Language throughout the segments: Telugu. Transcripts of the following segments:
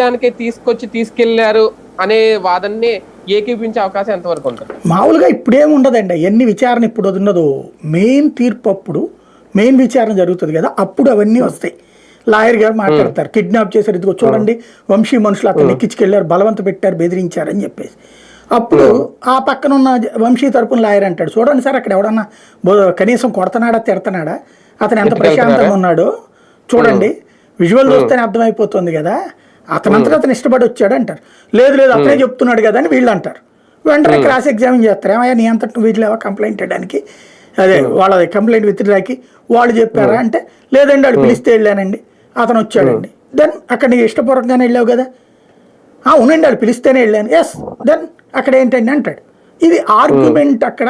దానికి తీసుకెళ్లారు అనే వాదనని ఏకీపించే అవకాశం ఎంతవరకు ఉంటుంది? మామూలుగా ఇప్పుడేమి ఉండదండి, ఎన్ని విచారణ ఇప్పుడు ఉన్నదో మెయిన్ తీర్పు అప్పుడు మెయిన్ విచారణ జరుగుతుంది కదా, అప్పుడు అవన్నీ వస్తాయి. లాయర్ గారు మాట్లాడతారు, కిడ్నాప్ చేశారు, ఇదిగో చూడండి వంశీ మనుషులు అతను ఎక్కించుకెళ్ళారు, బలవంత పెట్టారు, బెదిరించారు అని చెప్పేసి. అప్పుడు ఆ పక్కన ఉన్న వంశీ తరపున లాయర్ అంటాడు, చూడండి సార్ అక్కడ ఎవడన్నా కనీసం కొడతనాడా తిడతనాడా, అతను ఎంత ప్రశాంతంగా ఉన్నాడో చూడండి, విజువల్ చూస్తేనే అర్థమైపోతుంది కదా, అతనంతటా అతను ఇష్టపడి వచ్చాడు అంటారు. లేదు లేదు అతనే చెప్తున్నాడు కదా అని వీళ్ళు అంటారు. వెంటనే క్రాస్ ఎగ్జామిన్ చేస్తారు, ఏమయ్యా నీ అంతటి వీటిలో కంప్లైంట్ ఇవ్వడానికి, అదే వాళ్ళ కంప్లైంట్ విత్డ్రాకి వాళ్ళు చెప్పారా అంటే, లేదండి వాడు పిలిస్తే వెళ్ళానండి, అతను వచ్చాడండి. దెన్ అక్కడ నీ ఇష్టపూర్వకంగానే వెళ్ళావు కదా, అవునండి వాడు పిలిస్తేనే వెళ్ళాను, ఎస్ దెన్ అక్కడ ఏంటండి అంటాడు. ఇది ఆర్గ్యుమెంట్ అక్కడ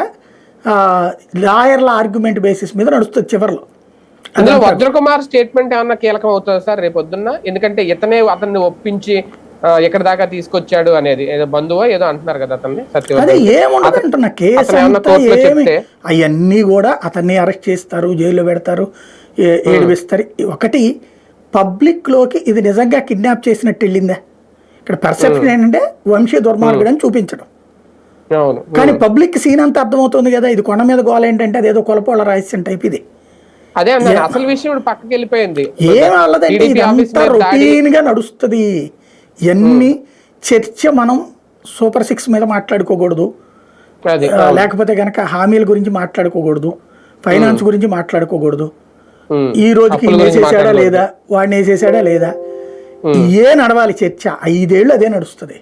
లాయర్ల ఆర్గ్యుమెంట్ బేసిస్ మీద నడుస్తుంది చివరిలో. అందులో వజ్రకుమార్ స్టేట్మెంట్ ఏమన్నా కీలకం అవుతుంది సార్ రేపు పొద్దున్న? ఎందుకంటే ఇతనే అతన్ని ఒప్పించి ఎక్కడ దాకా తీసుకొచ్చాడు అనేది, ఏదో బంధువో ఏదో అంటున్నారు కదా అతన్ని. అదే ఏముండదు అంటున్నా, కేసు అవన్నీ కూడా అతన్ని అరెస్ట్ చేస్తారు, జైల్లో పెడతారు, ఏడిపిస్తారు. ఒకటి పబ్లిక్ లోకి ఇది నిజంగా కిడ్నాప్ చేసినట్టు వెళ్ళిందా, ఇక్కడ పర్సెప్షన్ ఏంటంటే వంశీ దుర్మార్గుడు అని చూపించడం. కానీ పబ్లిక్ సీన్ అంతా అర్థమవుతుంది కదా, ఇది కొండ మీద గోల ఏంటంటే అదేదో కొలపోళ్ళ రహస్యం టైప్ ఇది. అదే అసలు విషయం పక్కకి వెళ్ళిపోయింది, ఏం వాళ్ళదంటే ఇదంతా రొటీన్ గా నడుస్తుంది. ఎన్ని చర్చ మనం సూపర్ 6 మీద మాట్లాడుకోకూడదు, లేకపోతే కనుక హామీల గురించి మాట్లాడుకోకూడదు, ఫైనాన్స్ గురించి మాట్లాడుకోకూడదు, ఈ రోజుకి వేసేసాడా లేదా, వాడిని వేసేసాడా లేదా, ఏ నడవాలి చర్చ 5 ఏళ్ళు అదే నడుస్తుంది.